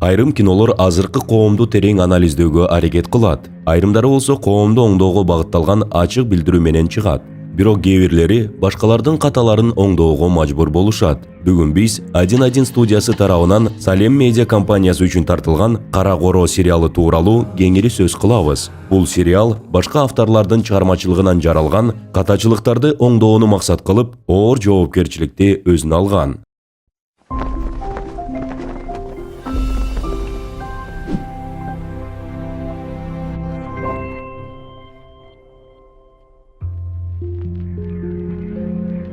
Айрым кинолор азыркы коомду терең анализдөөгө аракет кылат. Айрымдары болсо коомду оңдоого багытталган ачык билдирүү менен чыгат. Бирок кээ бирлери башкалардын каталарын оңдоого мажбур болушат. Бүгүн биз 1-1 студиясы тарабынан Салем медиа компаниясы үчүн тартылган Кара Коро сериалы тууралуу кеңири сөз кылабыз. Бул сериал башка авторлордун чыгармачылыгынан жаралган катачылыктарды оңдоону максат кылып, оор жоопкерчиликти өзүнө алган.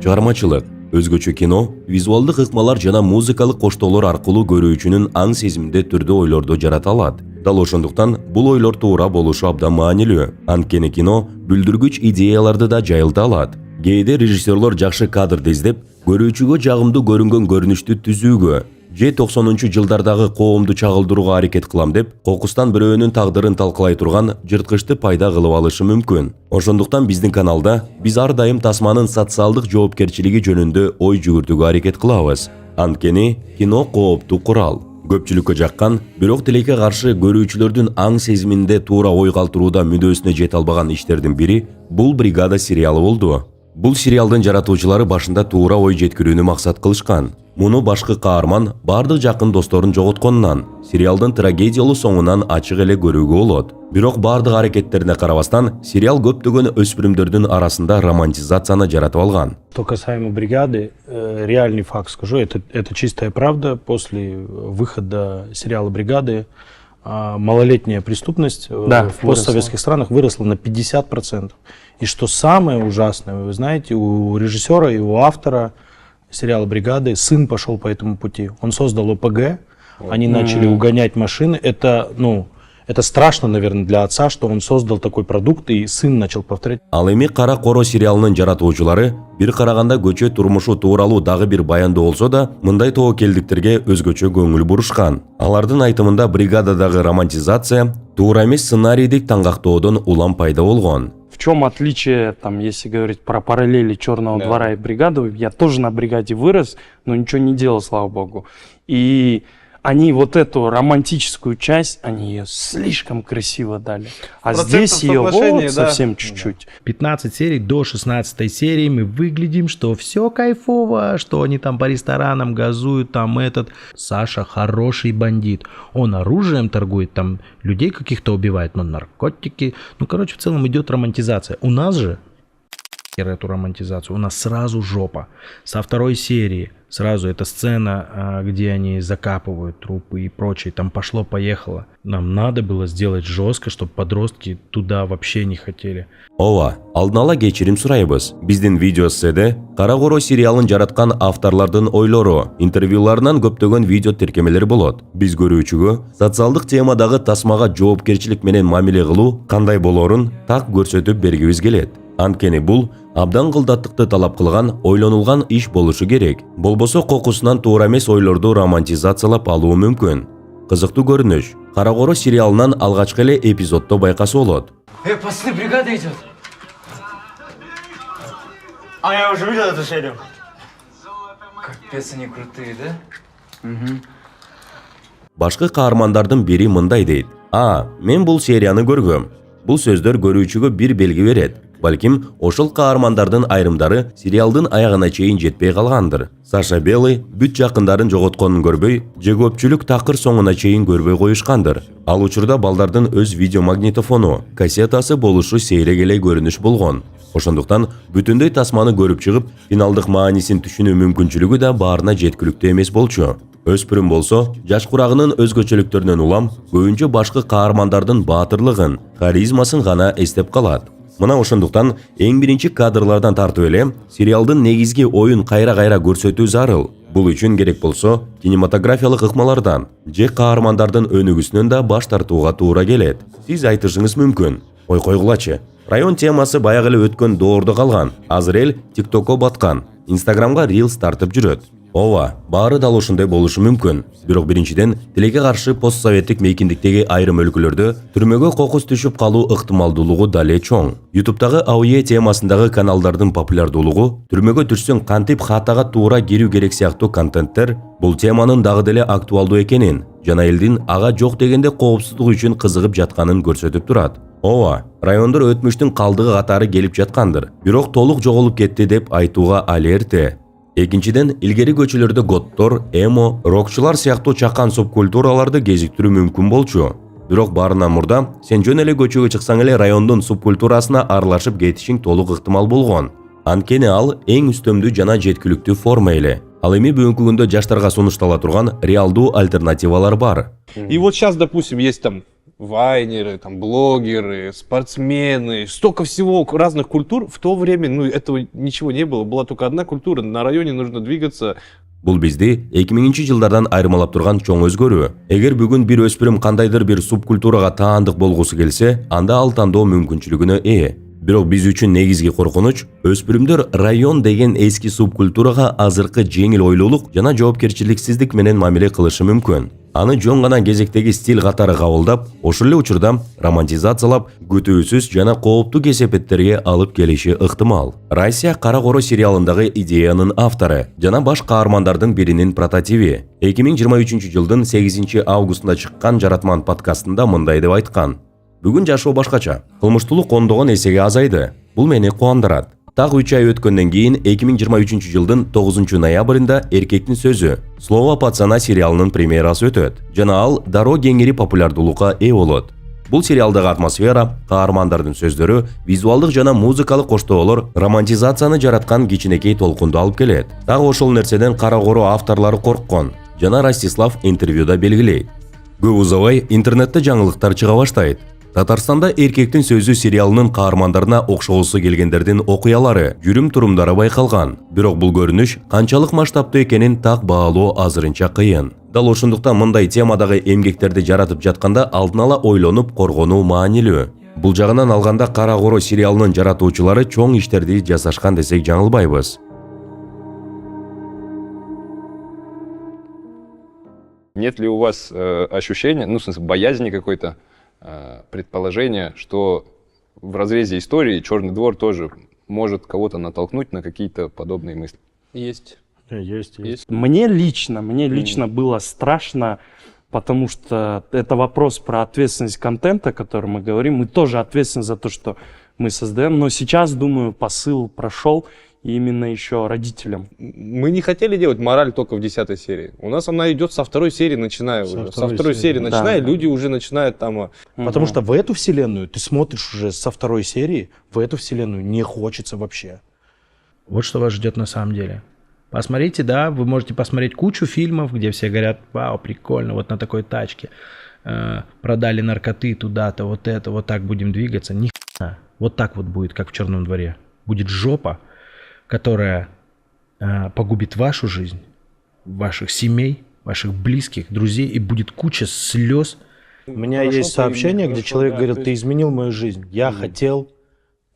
Чыгармачылык өзгөчө кино, визуалдык ыкмалар жана музыкалык коштоолор аркылуу көрүүчүнүн аң сезимде түрдө ойлорду жарата алат. Дал ошондуктан бул ойлор туура болушу абдан маанилүү. Анткени кино бүлдүргүч идеяларды да жайылта алат. Кээде режиссерлор жакшы кадрды издеп, көрүүчүгө жагымдуу көрүнгөн көрүнүштү түзүүгө же 90-жылдардагы коомду чагылдырууга аракет кылам деп, кокустан бирөөнүн тагдырын талкалай турган жырткычты пайда кылып алышы мүмкүн. Ошондуктан биздин каналда биз ар дайым тасманын социалдык жоопкерчилиги жөнүндө ой жүгүртүүгө аракет кылабыз. Анткени кино кооптуу курал. Көпчүлүккө жаккан, бирок тилекке каршы көрүүчүлөрдүн аң сезиминде туура ой калтырууда мүдөөсүнө жете албаган иштердин бири бул «Бригада» сериалы болду. Бул сериалдын жаратуучулары башында туура ой жеткирүүнү максат кылышкан. Муну башкы каарман бардык жакын досторун жоготконунан, сериалдын трагедиялуу соңунан ачык эле көрүүгө болот. Бирок бардык аракеттерине карабастан, сериал көптөгөн өспүрүмдөрдүн арасында романтизацияны жаратып алган. Что касаемо «Бригады», реальный факт скажу, это чистая правда. После выхода сериала «Бригады» малолетняя преступность в постсоветских странах выросла на 50%. И что самое ужасное, вы знаете, у режиссера и у автора сериала «Бригады» сын пошел по этому пути. Он создал ОПГ, они начали угонять машины. Это страшно, наверное, для отца, что он создал такой продукт, и сын начал повторять. Ал эми «Кара Коро» сериалынын жаратуучулары бир караганда көчө турмушу тууралуу дагы бир баяндоо болсо да, мындай тобокелдиктерге өзгөчө көңүл бурушкан. Алардын айтымында «Бригададагы романтизация туура эмес сценарийдик таңгактоодон улам пайда болгон. В чем отличие, там, если говорить про параллели «Черного двора» и «Бригады», я тоже на «Бригаде» вырос, но ничего не делал, слава богу. И они вот эту романтическую часть, они ее слишком красиво дали. А здесь ее вот совсем чуть-чуть. 15 серий до 16 серии мы выглядим, что все кайфово, что они там по ресторанам газуют, там этот. Саша хороший бандит. Он оружием торгует, там людей каких-то убивает, но наркотики. В целом идет романтизация. У нас же эту романтизацию, у нас сразу жопа. Со второй серии сразу эта сцена, где они закапывают трупы и прочее, там пошло-поехало. Нам надо было сделать жестко, чтобы подростки туда вообще не хотели. Ооба, алдын ала кечирим сурайбыз. Биздин видео сиздерде «Кара Коро» сериалын жараткан авторлордун ойлору, интервьюларынан көптөгөн видео тиркемелер болот. Биз көрүүчүгө социалдык темадагы тасмага жоопкерчилик менен мамиле кылуу кандай болорун так көрсөтүп бергибиз келет. Анткени бул абдан кылдаттыкты талап кылган, ойлонулган иш болушу керек. Болбосо кокусунан туура эмес ойлорду романтизациялап алуу мүмкүн. Кызыктуу көрүнүш. «Кара Коро» сериалынан алгачкы эле эпизоддо байкаса болот. Пацаны, «Бригада» идет. А я уже видел эту серию. Капец, они крутые, да? Башкы каармандардын бири мындай дейт. Мен бул серияны көргөм. Бул сөздөр көрүүчүгө бир белги берет. Балким, ошол каармандардын айрымдары сериалдын аягына чейин жетпей калгандыр. Саша Белый бүт жакындарын жоготконун көрбөй, же көпчүлүк такыр соңуна чейин көрбөй коюшкандыр. Ал учурда балдардын өз видеомагнитофону, кассетасы болушу сейрек эле көрүнүш болгон. Ошондуктан бүтүндөй тасманы көрүп чыгып, финалдык маанисин түшүнүү мүмкүнчүлүгү да баарына жеткиликтүү эмес болчу. Өспүрүм болсо, жаш курагынын өзгөчөлүктөрүнөн улам, көбүнчө башкы каармандардын баатырлыгын, харизмасын гана эстеп калат. Мына ошондуктан эң биринчи кадрлардан тартып эле сериалдын негизги оюн кайра-кайра көрсөтүү зарыл. Бул үчүн керек болсо, кинематографиялык ыкмалардан же каармандардын өнүгүүсүнөн да баш тартууга туура келет. Сиз айтышыңыз мүмкүн. Ой койгулачы. Район темасы баягы эле өткөн доордо калган. Азыр эл TikTok'ко баткан. Instagram'га Reels тартып жүрөт. Ооба, баары дал ошондой болушу мүмкүн. Бирок биринчиден, тилекке каршы постсоветтик мейкиндиктеги айрым өлкөлөрдө түрмөгө кокус түшүп калуу ыктымалдуулугу дале чоң. YouTube'дагы AOE темасындагы каналдардын популярдуулугу, түрмөгө түшсөң кантип хатага туура кирүү керек сыяктуу контенттер бул теманын дагы деле актуалдуу экенин жана элдин ага жок дегенде коопсуздук үчүн кызыгып жатканын көрсөтүп турат. Ооба, райондор өтмүштүн калдыгы катары келип жаткандыр, бирок толук жоголуп кетти деп айтууга али эрте. Экинчиден, илгери көчөлөрдө готтор, эмо, рокчулар сыяктуу чакан субкультураларды кезиктирүү мүмкүн болчу. Бирок баарынан мурда сен жөн эле көчөгө чыксаң эле райондун субкультурасына аралашып кетишиң толук ыктымал болгон. Анткени ал эң үстөмдүү жана жеткиликтүү форма эле. Ал эми бүгүнкү күндө жаштарга сунуштала турган реалдуу альтернативалар бар. И вот сейчас, допустим, есть там вайнеры, там блогеры, спортсмены, столько всего разных культур. В то время, этого ничего не было, была только одна культура. На районе нужно двигаться. Бул бизди 2000-жылдардан айырмалап турган чоң өзгөрүү. Эгер бүгүн бир өспүрүм кандайдыр бир субкультурага таандык болгусу келсе, анда ал тандоо мүмкүнчүлүгүнө ээ. Бирок биз үчүн негизги коркунуч өспүрүмдөр район деген эски субкультурага азыркы жеңил ойлуулук жана жоопкерчиликсиздик менен мамиле кылышы мүмкүн. Аны жон гана кезектеги стиль катары кабылдап, ошол эле учурда романтизациялап, күтүүсүз жана кооптуу кесепеттерге алып келиши ыктымал. Россия Кара Коро сериалындагы идеянын автору жана баш каармандардын биринин прототиби. 2023-жылдын 8-августунда чыккан Жаратман подкастында мындай деп айткан: "Бүгүн жашоо башкача. Кылмыштуулук ондогон эсеге азайды. Бул мени кубандырат. Так 3 ай өткөндөн кийин 2023-жылдын 9 ноябрында Эркектин сөзү Слово пацана сериалынын премьерасы өтөт жана ал дароо кеңири популярдуулукка ээ болот. Бул сериалдагы атмосфера, каармандардын сөздөрү, визуалдык жана музыкалык коштоолор романтизацияны жараткан кичинекей толкунду алып келет. Так ошол нерседен Кара Коро авторлору корккон жана Ростислав интервьюда белгилейт. Көп узабай интернетте жаңылыктар чыга баштайт. Татарстанда Эркектин сөзү сериалынын каармандарына окшогусу келгендердин окуялары, жүрүм-турумдары байкалган. Бирок бул көрүнүш канчалык масштабтуу экенин так баалоо азырынча кыйын. Дал ошондуктан мындай темадагы эмгектерди жаратып жатканда алдын ала ойлонуп коргонуу маанилүү. Бул жагынан алганда Кара Коро сериалынын жаратуучулары чоң иштерди жасашкан десек жаңылбайбыз. Нет ли у вас ощущения, в смысле, боязни какой-то, предположение, что в разрезе истории Черный двор тоже может кого-то натолкнуть на какие-то подобные мысли? Есть. Есть. Мне лично было страшно, потому что это вопрос про ответственность контента, о котором мы говорим. Мы тоже ответственны за то, что мы создаем, но сейчас, думаю, посыл прошел. И именно еще родителям. Мы не хотели делать мораль только в 10 серии. У нас она идет со 2 серии, начиная уже. Со второй серии начиная, да. Люди уже начинают там... Потому что в эту вселенную ты смотришь уже со 2 серии, в эту вселенную не хочется вообще. Вот что вас ждет на самом деле. Посмотрите, да, вы можете посмотреть кучу фильмов, где все говорят: вау, прикольно, вот на такой тачке. Продали наркоты туда-то, вот это, вот так будем двигаться. Ни хрена. Вот так вот будет, как в Черном дворе. Будет жопа, которая погубит вашу жизнь, ваших семей, ваших близких, друзей, и будет куча слез. У меня есть сообщение, где человек говорит: ты изменил мою жизнь. Я хотел,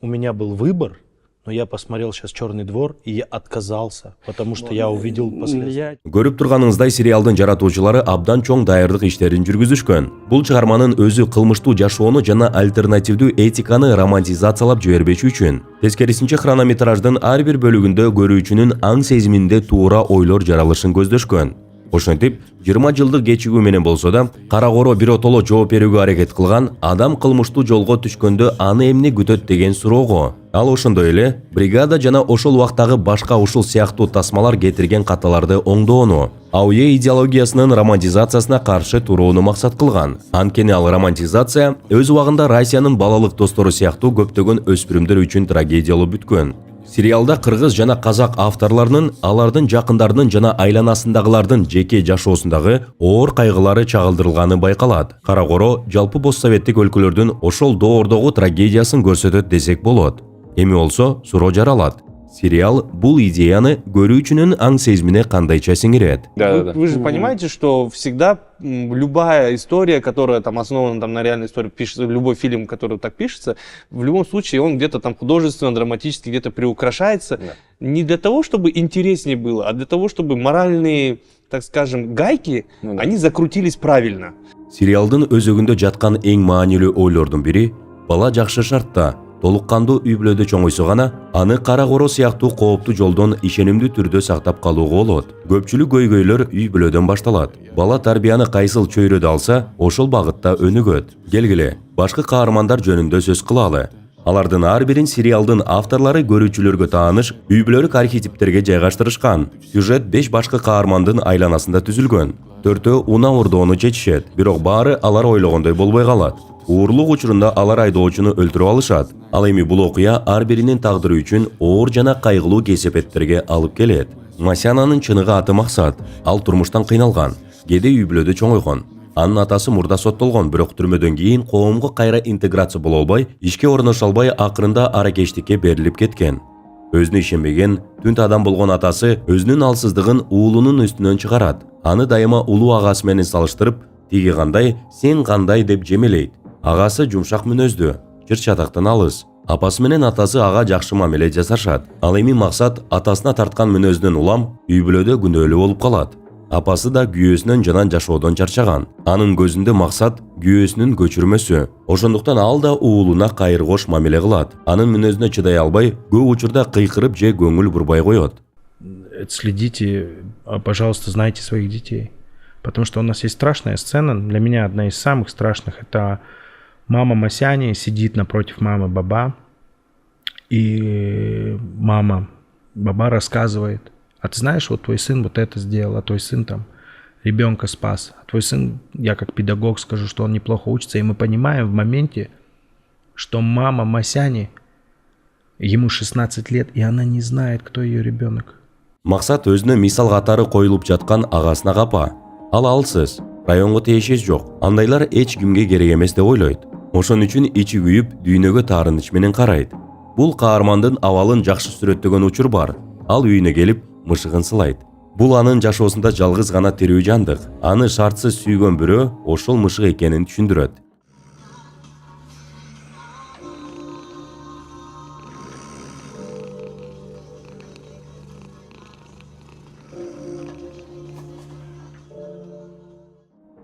у меня был выбор, но я посмотрел сейчас «Черный двор» и я отказался, потому что я увидел последствия. Көрүп турганыңыздай сериалдын жаратуучулары абдан чоң даярдык иштерин жүргүзүшкөн. Бул чыгарманын өзү кылмыштуу жашоону жана альтернативдүү этиканы романтизациялап жибербеши үчүн. Тескерисинче, хронометраждын ар бир бөлүгүндө көрүүчүнүн аң сезиминде туура ойлор жаралышын көздөшкөн. Ошентип, 20 жылдык кечигүү менен болсо да, Кара Коро биротоло жооп берүүгө аракет кылган, адам кылмыштуу жолго түшкөндө аны эмне күтөт деген суроого. Ал ошондой эле бригада жана ошол убактагы башка ушул сыяктуу тасмалар кетирген каталарды оңдоону, AOE идеологиясынын романтизациясына каршы турууну максат кылган. Анткени ал романтизация өз убагында Россиянын балалык достору сыяктуу көптөгөн өспүрүмдөр үчүн трагедиялуу бүткөн. Сериалда кыргыз жана казак авторлорунун, алардын жакындарынын жана айланасындагылардын жеке жашоосундагы оор кайгылары чагылдырылганы байкалат. Кара Коро жалпы постсоветтик өлкөлөрдүн ошол доордогу трагедиясын көрсөтөт десек болот. Эми болсо суроо жаралат. Сериал бул идеяны көрүүчүнүн аң сезимине кандайча сиңирет. Вы же понимаете, что всегда любая история, которая там основана там, на реальной истории, пишется, любой фильм, который так пишется, в любом случае он где-то там художественно, драматически где-то приукрашается. Не для того, чтобы интереснее было, а для того, чтобы моральные, так скажем, гайки, они закрутились правильно. Сериалдын өзөгүндө жаткан эң маанилүү ойлордун бири бала жакшы шартта толук кандуу үй бүлөдө чоңойсо гана аны кара коро сыяктуу кооптуу жолдон ишенимдүү түрдө сактап калууга болот. Көпчүлүк көйгөйлөр үй бүлөдөн башталат. Бала тарбияны кайсыл чөйрөдө алса, ошол багытта өнүгөт. Келгиле, башкы каармандар жөнүндө сөз кылалы. Алардын ар бирин сериалдын авторлору көрүүчүлөргө тааныш үй бүлөлүк архетиптерге жайгаштырышкан. Сюжет 5 башкы каармандын айланасында түзүлгөн. 4-өө унаа ордоону чечишет, бирок баары алар ойлогондой болбой калат. Уурлук учурунда алар айдоочуну өлтүрүп алышат. Ал эми бул окуя ар биринин тагдыры үчүн оор жана кайгылуу кесепеттерге алып келет. Масянанын чыныгы аты Максат. Ал турмуштан кыйналган. Кээде үй бүлөдө чоңойгон. Анын атасы мурда соттолгон, бирок түрмөдөн кийин коомго кайра интеграция боло албай, ишке орношо албай акырында аракештикке берилип кеткен. Өзүнө ишенбеген, түнт адам болгон атасы өзүнүн алсыздыгын уулунун үстүнөн чыгарат. Аны дайыма улуу агасы менен салыштырып, тиги кандай, сен кандай деп жемелейт. Агасы жумшак мүнөздүү, чыр чатактан алыс. Апасы менен атасы ага жакшы мамиле жасашат. Ал эми Максат атасына тарткан мүнөздөн улам үй бүлөдө күнөөлүү болуп калат. Апасы да күйөөсүнөн жанан жашоодон чарчаган. Анын көзүндө Максат күйөөсүнүн көчүрмөсү. Ошондуктан ал да уулуна кайры-кош мамиле кылат. Анын мүнөзүнө чыдай албай, көп учурда кыйкырып же көңүл бурбай коет. Следите, пожалуйста, знайте своих детей. Потому что у нас есть страшная сцена, для меня одна из самых страшных, это мама Масяни сидит напротив мамы Баба, и мама Баба рассказывает: а ты знаешь, вот твой сын вот это сделал, а твой сын там ребенка спас, а твой сын, я как педагог скажу, что он неплохо учится, и мы понимаем в моменте, что мама Масяни, ему 16 лет, и она не знает, кто ее ребенок. Максат өзүнө мисал катары коюлуп жаткан агасына капа. Ал алсыз, районго тиешеси жок. Андайлар эч кимге керек эмес деп ойлойт. Ошон үчүн ичи күйүп, дүйнөгө таарыныч менен карайт. Бул каармандын абалын жакшы сүрөттөгөн учур бар. Ал үйүнө келип, мышыгын сылайт. Бул анын жашоосунда жалгыз гана тирүү жандык. Аны шартсыз сүйгөн бирөө ошол мышык экенин түшүндүрөт.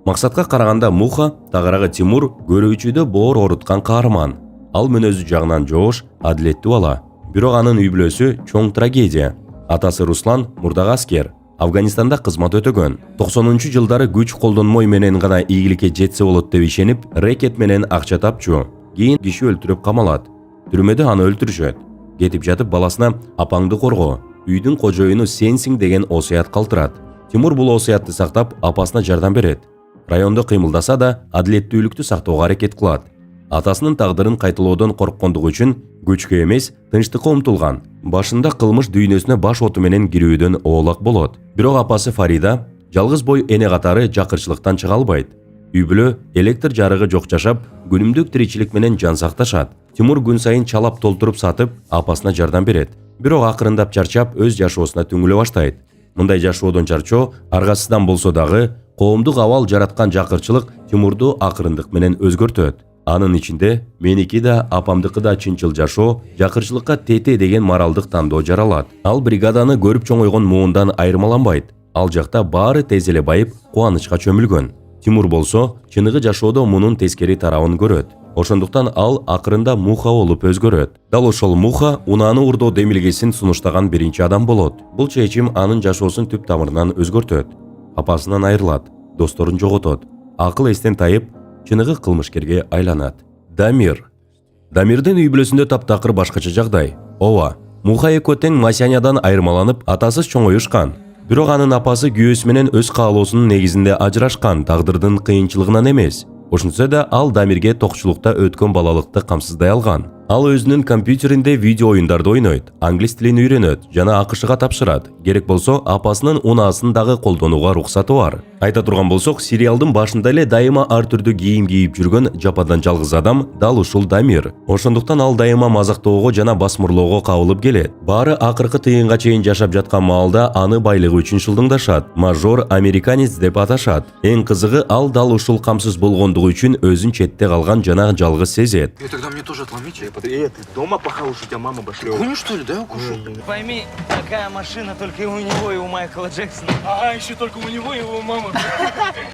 Максатка караганда Муха, тагыраагы Тимур көрүүчүдө боор оруткан каарман. Ал мүнөзү жагынан жоош, адилеттүү бала. Бирок анын үй бүлөсү чоң трагедия. Атасы Руслан мурдагы аскер, Афганистанда кызмат өтөгөн. 90-жылдары күч колдонмой менен гана ийгиликке жетсе болот деп ишенип, рэкет менен акча тапчу. Кийин киши өлтүрүп камалат. Түрмөдө аны өлтүрүшөт. Кетип жатып баласына апаңды корго, үйдүн кожоюну сенсиң деген осуят калтырат. Тимур бул осуятты сактап, апасына жардам берет. Райондо кыймылдаса да, адилеттүүлүктү сактоого аракет кылат. Атасынын тагдырын кайталоодон корккондугу үчүн күчкө эмес, тынчтыкка умтулган. Башында кылмыш дүйнөсүнө баш оту менен кирүүдөн оолак болот. Бирок апасы Фарида жалгыз бой эне катары жакырчылыктан чыга албайт. Үй бүлө электр жарыгы жок жашап, күнүмдүк тиричилик менен жан сакташат. Тимур күн сайын чалап толтуруп сатып, апасына жардам берет. Бирок акырындап чарчап, өз жашоосуна түңүлө баштайт. Мындай жашоодон чарчоо аргасыздан болсо дагы коомдук абал жараткан жакырчылык Тимурду акырындык менен өзгөртөт. Анын ичинде меники да, апамдыкы да чынчыл жашоо, жакырчылыкка тете деген моралдык тандоо жаралат. Ал бригаданы көрүп чоңойгон муундан айырмаланбайт. Ал жакта баары тез эле байып, кубанычка чөмүлгөн. Тимур болсо, чыныгы жашоодо мунун тескери тарабын көрөт. Ошондуктан ал акырында Муха болуп өзгөрөт. Дал ошол Муха унааны урдоо демилгесин сунуштаган биринчи адам болот. Бул чечим анын жашоосун түп тамырынан өзгөртөт. Апасынан айрылат, досторун жоготот, акыл эстен тайып, чыныгы кылмышкерге айланат. Дамирдин үй бүлөсүндө таптакыр башкача жагдай. Ооба, Муха экөө тең Масянядан айырмаланып, атасыз чоңоюшкан. Бирок анын апасы күйөөсү менен өз каалоосунун негизинде ажырашкан, тагдырдын кыйынчылыгынан эмес. Ошентсе да ал Дамирге токчулукта өткөн балалыкты камсыздай алган. Ал өзүнүн компьютеринде видео оюндарды ойнойт, англис тилин үйрөнөт жана АКШга тапшырат. Керек болсо апасынын унаасын дагы колдонууга уруксаты бар. Айта турган болсок, сериалдын башында эле дайыма ар түрдүү кийим кийип жүргөн жападан жалгыз адам дал ушул Дамир. Ошондуктан ал дайыма мазактоого жана басмырлоого кабылып келет. Баары акыркы тыйынга чейин жашап жаткан маалда аны байлыгы үчүн шылдыңдашат. Мажор американец деп аташат. Эң кызыгы, ал дал ушул камсыз болгондугу үчүн өзүн четте калган жана жалгыз сезет. И тогда мне тоже отломите. Ты дома похаваешь, у тебя мама башлёва. Хуйню что ли, да, укушу? Пойми, такая машина только и у него, и у Майкла Джексона. Ага, еще только у него и у мамы.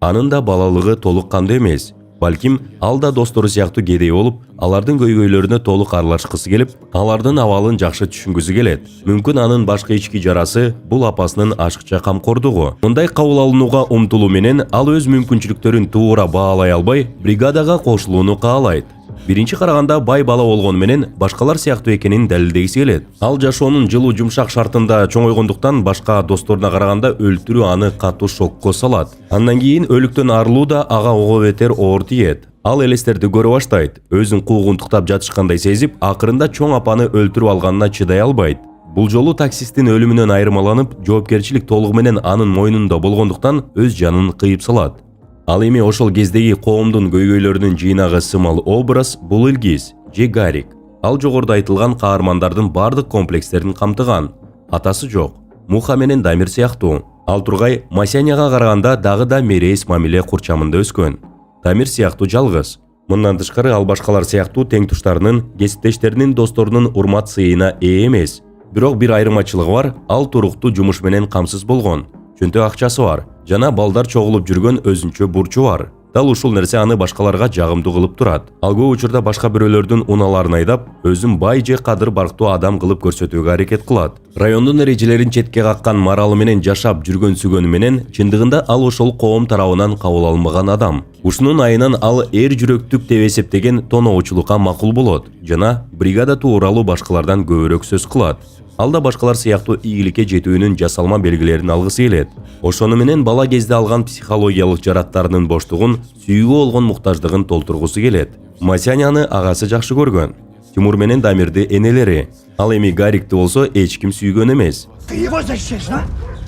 Анын да балалыгы толук кандуу эмес. Балким, ал да достору сыяктуу кедей болуп, алардын көйгөйлөрүнө толук аралашкысы келип, алардын абалын жакшы түшүнгүсү келет. Мүмкүн анын башкы ички жарасы бул апасынын ашыкча камкордугу. Мындай кабыл алынууга умтулуу менен ал өз мүмкүнчүлүктөрүн туура баалай албай, бригадага кошулууну каалайт. Биринчи караганда бай бала болгону менен башкалар сыяктуу экенин далилдегиси келет. Ал жашоонун жылуу жумшак шартында чоңойгондуктан башка досторуна караганда өлтүрүү аны катуу шокко салат. Андан кийин өлүктөн арылуу да ага ого бетер оор тиет. Ал элестерди көрө баштайт. Өзүн куугунтуктап жатышкандай сезип, акырында чоң апаны өлтүрүп алганына чыдай албайт. Бул жолу таксисттин өлүмүнөн айырмаланып, жоопкерчилик толугу менен анын мойнунда болгондуктан өз жанын кыйып салат. Ал эми ошол кездеги коомдун көйгөйлөрүнүн жыйнагы сымал образ бул Илгиз же Гарик. Ал жогоруда айтылган каармандардын бардык комплекстерин камтыган. Атасы жок, Муха менен Дамир сыяктуу. Ал тургай Масяняга караганда дагы да мерейс мамиле курчамында өскөн. Дамир сыяктуу жалгыз. Мындан тышкары ал башкалар сыяктуу тең туштарынын, кесиптештеринин, досторунун урмат сыйына ээ эмес. Бирок бир айырмачылыгы бар, ал туруктуу жумуш менен камсыз болгон. Чөнтөк акчасы бар жана балдар чогулуп жүргөн өзүнчө бурчу бар. Дал ушул нерсе аны башкаларга жагымдуу кылып турат. Ал көп учурда башка бирөөлөрдүн унааларын айдап, өзүн бай же кадыр барктуу адам кылып көрсөтүүгө аракет кылат. Райондун эрежелерин четке каккан маралы менен жашап жүргөн сүгөнү менен чындыгында ал ошол коом тарабынан кабыл алынбаган адам. Ушунун айынан ал эр жүрөктүк деп эсептеген тоноочулукка макул болот жана бригада тууралуу башкалардан көбүрөөк сөз кылат. Ал да башкалар сыяктуу ийгиликке жетүүнүн жасалма белгилерин алгысы келет. Ошону менен бала кезде алган психологиялык жараттарынын боштугун, сүйүүгө болгон муктаждыгын толтургусу келет. Масяняны агасы жакшы көргөн. Тимур менен Дамирди энелери. Ал эми Гарикти болсо эч ким сүйгөн эмес. Ты его защищаешь, да?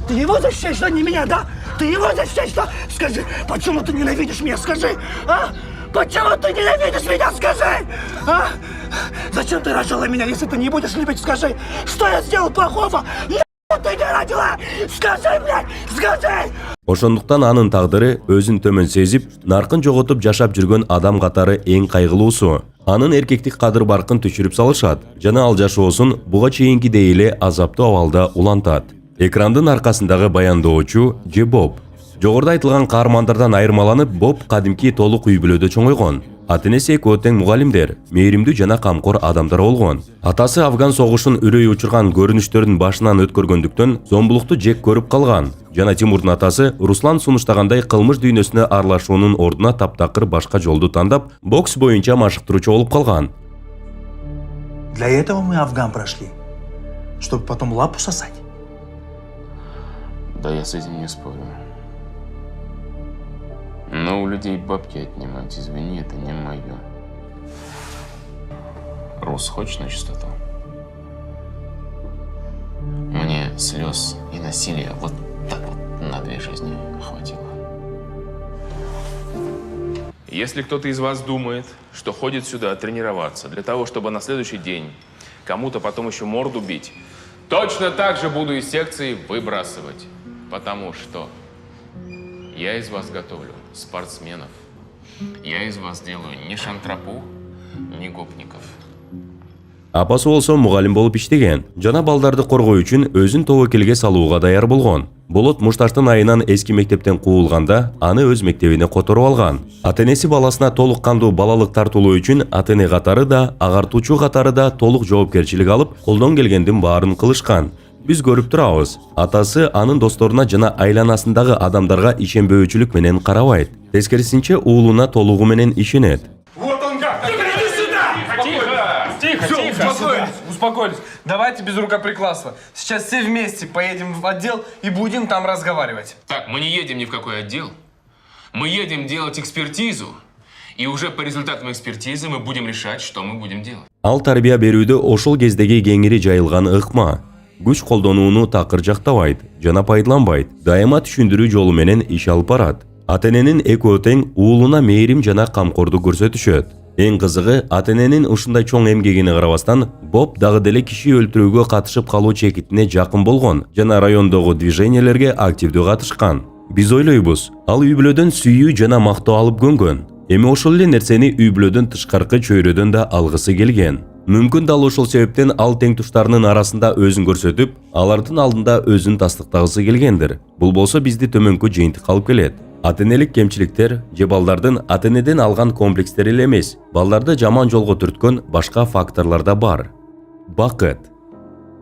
Ты его защищаешь, да? Не меня, да? Ты его защищаешь, да? Скажи, почему ты ненавидишь меня? Скажи, а? Почему ты ненавидишь меня? Скажи, а? Зачем ты рожала меня, если ты не будешь любить? Скажи, что я сделал плохого? Ты не родила! Скажи, блядь, скажи! Ошондуктан анын тагдыры өзүн төмөн сезип, наркын жоготуп жашап жүргөн адам катары эң кайгылуусу. Анын эркектик кадыр баркын түшүрүп салышат жана ал жашоосун буга чейинкидей эле азаптуу абалда улантат. Экрандын аркасындагы баяндоочу же Боб. Жогоруда айтылган каармандардан айырмаланып, Боб кадимки толук үй бүлөдө чоңойгон. Ата-энеси экөө тең мугалимдер, мээримдүү жана камкор адамдар болгон. Атасы Афган согушун үрөй учурган көрүнүштөрдүн башынан өткөргөндүктөн зомбулукту жек көрүп калган. Жана Тимурдун атасы Руслан сунуштагандай кылмыш дүйнөсүнө аралашуунун ордуна таптакыр башка жолду тандап, бокс боюнча машыктыруучу болуп калган. Для этого мы Афган прошли, чтобы потом лапу сосать. Да я с этим не спорю. Но у людей бабки отнимать, извини, это не мое. Рус, хочешь на чистоту? Мне слез и насилия вот так вот на 2 жизни хватило. Если кто-то из вас думает, что ходит сюда тренироваться для того, чтобы на следующий день кому-то потом еще морду бить, точно так же буду из секции выбрасывать. Потому что я из вас готовлю спортсменов. Я из вас делаю не шантропу, не гопников. Апасы болсо мугалим болуп иштеген. Жана балдарды коргоо үчүн өзүн тобокелге салууга даяр болгон. Болот Мушташтын айынан эски мектептен куулганда аны өз мектебине которуп алган. Ата-энеси баласына толук кандуу балалык тартуулоо үчүн ата-эне катары да, агартуучу катары да толук жоопкерчилик алып, колдон келгендин баарын кылышкан. Биз көрүп турабыз. Атасы анын досторуна жана айланасындагы адамдарга ишенбөөчүлүк менен карабайт. Тескерисинче уулуна толугу менен ишенет. Вот он как! Иди сюда! Тихо! Успокойтесь. Давайте без рукоприкладства. Сейчас все вместе поедем в отдел и будем там разговаривать. Так, мы не едем ни в какой отдел. Мы едем делать экспертизу И уже по результатам экспертизы мы будем решать, что мы будем делать. Ал тарбия берүүдө ошол кездеги кеңири жайылган ыкма. Күч колдонууну такыр жактабайт, жана пайдаланбайт, дайыма түшүндүрүү жолу менен иш алып барат. Ата-эненин экөө тең уулуна мээрим жана камкордук көрсөтүшөт. Эң кызыгы, ата-эненин ушундай чоң эмгегине карабастан, Боб дагы деле киши өлтүрүүгө катышып калуу чекитине жакын болгон жана райондогу движениелерге активдүү катышкан. Биз ойлойбуз, ал үй-бүлөдөн сүйүү жана мактоо алып көнгөн. Эми ошол эле нерсени үй-бүлөдөн тышкаркы чөйрөдөн да алгысы келген. Мүмкүн дал ошол себептен ал тең туштарынын арасында өзүн көрсөтүп, алардын алдында өзүн тастыктагысы келгендир. Бул болсо бизди төмөнкү жыйынтыкка алып келет. Ата-энелик кемчиликтер же балдардын ата-энеден алган комплекстер эле эмес, балдарды жаман жолго түрткөн башка факторлор да бар. Бакыт.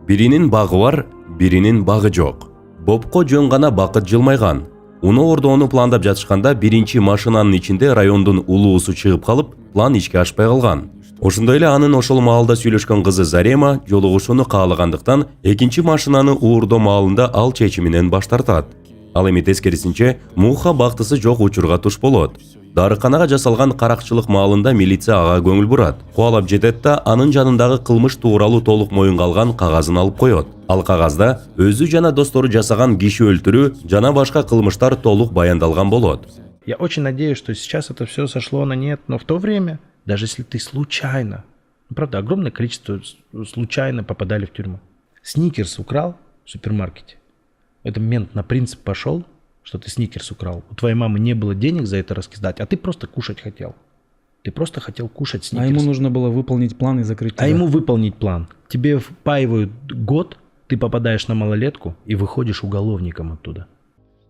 Биринин багы бар, биринин багы жок. Бобко жөн гана бакыт жылмайган. Уну ордоону пландап жатышканда биринчи машинанын ичинде райондун улуусу чыгып калып, план ишке ашпай калган. Ошондой эле анын ошол маалда сүйлөшкөн кызы Зарема жолугушууну каалагандыктан экинчи машинаны уурдоо маалында ал чечиминен баш тартат. Ал эми тескерисинче Муха бактысы жок учурга туш болот. Дарыканага жасалган каракчылык маалында милиция ага көңүл бурат. Кубалап жетет да анын жанындагы кылмыш тууралуу толук моюнга алган кагазын алып коет. Ал кагазда өзү жана достору жасаган киши өлтүрүү жана башка кылмыштар толук баяндалган болот. Я очень надеюсь, что сейчас это все сошло на нет, но в то время, даже если ты случайно, правда, огромное количество случайно попадали в тюрьму. Сникерс украл в супермаркете. Это мент на принцип пошел, что ты сникерс украл. У твоей мамы не было денег за это раскидать, а ты просто кушать хотел. Ты просто хотел кушать сникерс. А ему нужно было выполнить план и закрыть тебя. А ему выполнить план. Тебе впаивают год, ты попадаешь на малолетку и выходишь уголовником оттуда.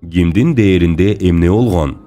Кимдин дээринде эмне болгон?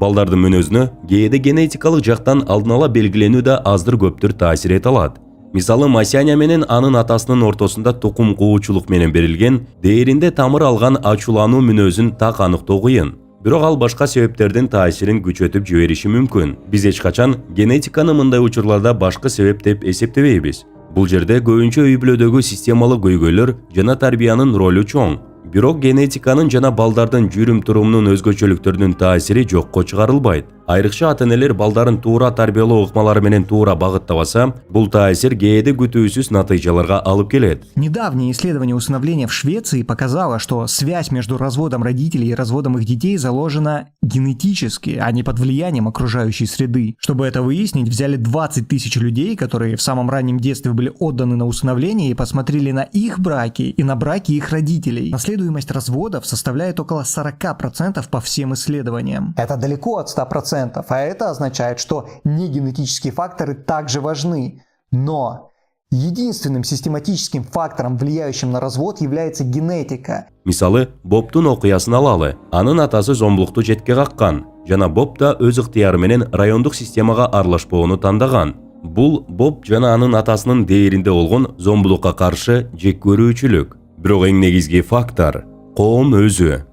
Балдардын мүнөзүнө кээде генетикалык жактан алдын ала белгиленүү да аздыр көптүр таасир эте алат. Мисалы Масяня менен анын атасынын ортосунда тукум куучулук менен берилген, дээринде тамыр алган ачуулануу мүнөзүн так аныктоо кыйын. Бирок ал башка себептердин таасирин күчөтүп жибериши мүмкүн. Биз эч качан генетиканы мындай учурларда башкы себеп деп эсептебейбиз. Бул жерде көбүнчө үй-бүлөдөгү системалык көйгөйлөр жана тарбиянын ролу чоң. Бирок генетиканын жана балдардын жүрүм-турумунун өзгөчөлүктөрүнүн таасири жокко чыгарылбайт. Айрыкча ата-энелер балдарын туура тарбиялоо ыкмалары менен туура багыттабаса, бул таасир кээде күтүүсүз натыйжаларга алып келет. Недавнее исследование усыновления в Швеции показало, что связь между разводом родителей и разводом их детей заложена генетически, а не под влиянием окружающей среды. Чтобы это выяснить, взяли 20 тысяч людей, которые в самом раннем детстве были отданы на усыновление, и посмотрели на их браки и на браки их родителей. Наследуемость разводов составляет около 40% по всем исследованиям. Это далеко от 100%. А это означает, что негенетические факторы также важны. Но единственным систематическим фактором, влияющим на развод, является генетика. Мисалы, Бобтун окуясын алалы. Анын атасы зомбулукту четке каккан. Жана Боб да өз ыктыяры менен райондук системага аралашпоону тандаган. Бул Боб жана анын атасынын дээринде болгон зомбулукка каршы жек көрүүчүлүк. Бирок эң негизги фактор — коом өзү.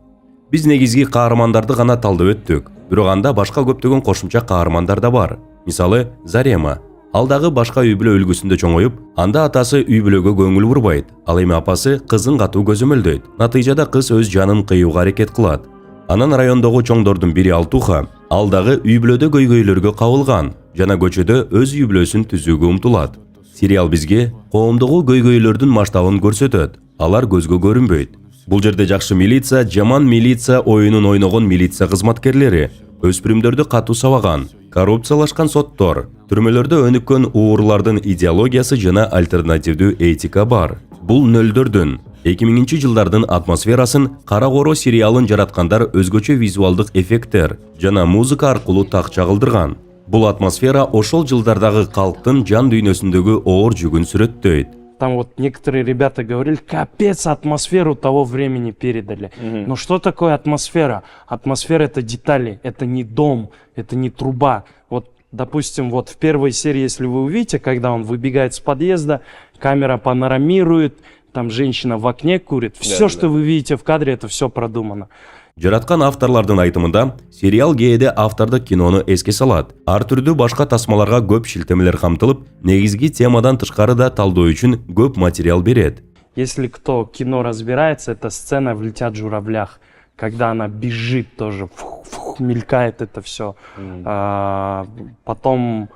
Биз негизги каармандарды гана талдап өттүк. Бирок анда башка көптөгөн кошумча каармандар да бар. Мисалы, Зарема. Ал дагы башка үй-бүлө үлгүсүндө чоңоюп, анда атасы үй-бүлөгө көңүл бурбайт. Ал эми апасы кызын катуу көзөмөлдөйт. Натыйжада кыз өз жанын кыюуга аракет кылат. Анан райондогу чоңдордун бири Алтуха. Ал дагы үй-бүлөдө көйгөйлөргө кабылган жана көчөдө өз үй-бүлөсүн түзүүгө умтулат. Сериал бизге коомдогу көйгөйлөрдүн масштабын көрсөтөт. Алар көзгө көрүнбөйт. Бул жерде жакшы милиция, жаман милиция оюнун ойногон милиция кызматкерлери, өспүрүмдөрдү катуу сабаган, коррупциялашкан соттор, түрмөлөрдө өнүккөн уурулардын идеологиясы жана альтернативдүү этика бар. Бул нөлдөрдүн 2000-жылдардын атмосферасын Кара Коро сериалын жараткандар өзгөчө визуалдык эффекттер жана музыка аркылуу так чагылдырган. Бул атмосфера ошол жылдардагы калктын жан дүйнөсүндөгү оор жүгүн сүрөттөйт. Там вот некоторые ребята говорили, капец, атмосферу того времени передали. Но что такое атмосфера? Атмосфера — это детали, это не дом, это не труба. Вот, допустим, вот в первой серии, если вы увидите, когда он выбегает с подъезда, камера панорамирует, там женщина в окне курит. Все, что вы видите в кадре, это все продумано. Жараткан авторлардын айтымында, сериал кээде автордук кинону эске салат. Ар түрдүү башка тасмаларга көп шилтемелер камтылып, негизги темадан тышкары да талдоо үчүн көп материал берет. Если кто кино разбирается, это сцена в «Летят в журавлях». когда она бежит тоже, мелькает это все. Потом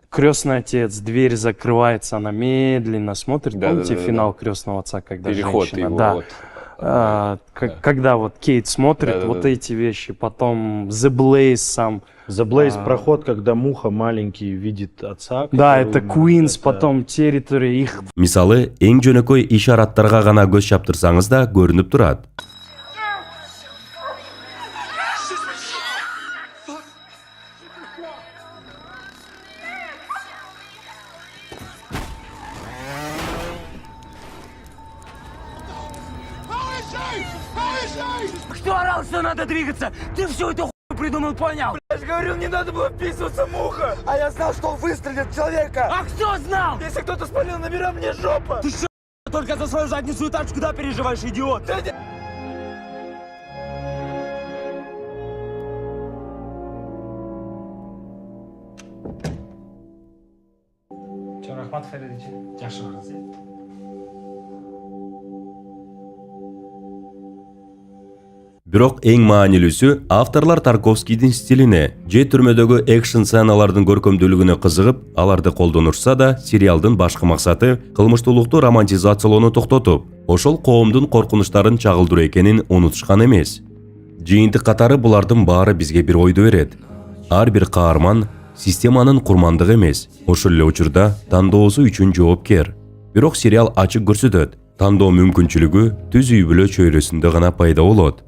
крестный отец, дверь закрывается, она медленно смотрит. Помните финал крестного отца, когда переход женщина? его, Да. вот. Когда вот Кейт смотрит вот эти вещи, потом The Blaze сам. The Blaze проход, когда муха маленький видит отца. Да, это Queens, потом Territory, их. Мисалы, эң жөнөкөй ишараттарга гана көз чаптырсаңыз да көрүнүп турат. Кто орал, что надо двигаться? Ты всю эту хуйню придумал, понял? Я же говорил, не надо было вписываться, муха! А я знал, что он выстрелит в человека! А кто знал? Если кто-то спалил номера, мне жопа! Ты что, только за свою задницу и тачку, да, переживаешь, идиот? Рахмат, Фаридович. Жақсы қарыз. Бирок эң маанилүүсү авторлар Тарковскийдин стилине же түрмөдөгү экшн сценалардын көркөмдүүлүгүнө кызыгып, аларды колдонушса да, сериалдын башкы максаты кылмыштуулукту романтизациялоону токтотуп, ошол коомдун коркунучтарын чагылдыруу экенин унутушкан эмес. Жыйынтык катары булардын баары бизге бир ойду берет. Ар бир каарман системанын курмандыгы эмес, ошол эле учурда тандоосу үчүн жоопкер. Бирок сериал ачык көрсөтөт, тандоо мүмкүнчүлүгү түз үй бүлө чөйрөсүндө гана пайда болот.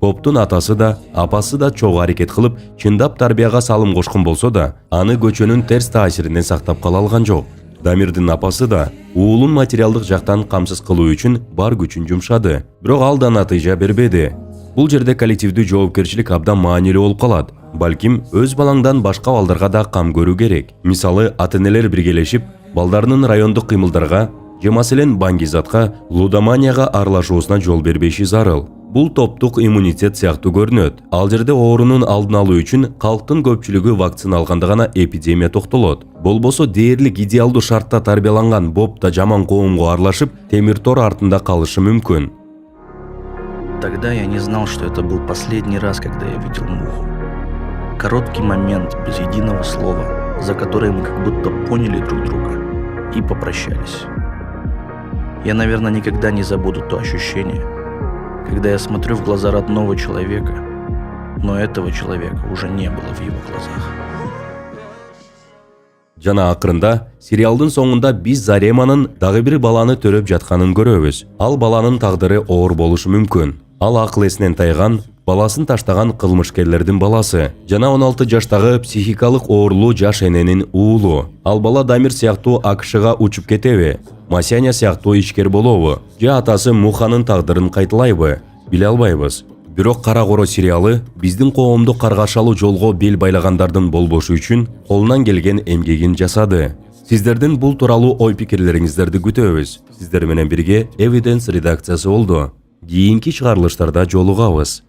Поптун атасы да, апасы да чогуу аракет кылып, чындап тарбияга салым кошкон болсо да, аны көчөнүн терс таасиринен сактап кала алган жок. Дамирдин апасы да уулун материалдык жактан камсыз кылуу үчүн бар күчүн жумшады, бирок ал да натыйжа бербеди. Бул жерде коллективдүү жоопкерчилик абдан маанилүү болуп калат. Балким өз балаңдан башка балдарга да кам көрүү керек. Мисалы, ата-энелер биргелешип, балдарынын райондук кыймылдарга же маселен баңгизатка, лудоманияга аралашуусуна жол бербеши зарыл. Бул топтук иммунитет сыяктуу көрүнөт. Ал жерде оорунун алдын алуу үчүн калктын көпчүлүгү вакцина алганда гана эпидемия токтолот. Болбосо дээрлик идеалдуу шартта тарбияланган Боб да жаман коомго аралашып, темир тор артында калышы мүмкүн. Тогда я не знал, что это был последний раз, когда я видел муху. Короткий момент, без единого слова, за которое мы как будто поняли друг друга и попрощались. Я, наверное, никогда не забуду то ощущение, когда я смотрю в глаза родного человека, но этого человека уже не было в его глазах. Жана акырында сериалдын соңунда биз Зареманын дагы бир баланы төрөп жатканын көрөбүз. Ал баланын тагдыры оор болушу мүмкүн. Ал акыл эсинен тайган, баласын таштаган кылмышкерлердин баласы. Жана 16 жаштагы психикалык оорлуу жаш эненин уулу. Ал бала Дамир сыяктуу АКШга учуп кетеби? Масяня сыяктуу ишкер болобу? Же атасы Муханын тагдырын кайталайбы? Биле албайбыз. Бирок Кара Коро сериалы биздин коомду каргашалуу жолго бел байлагандардын болбошу үчүн колунан келген эмгегин жасады. Сиздердин бул тууралуу ой-пикирлериңиздерди күтөбүз. Сиздер менен бирге Evidence редакциясы болду. Кийинки чыгарылыштарда жолугабыз.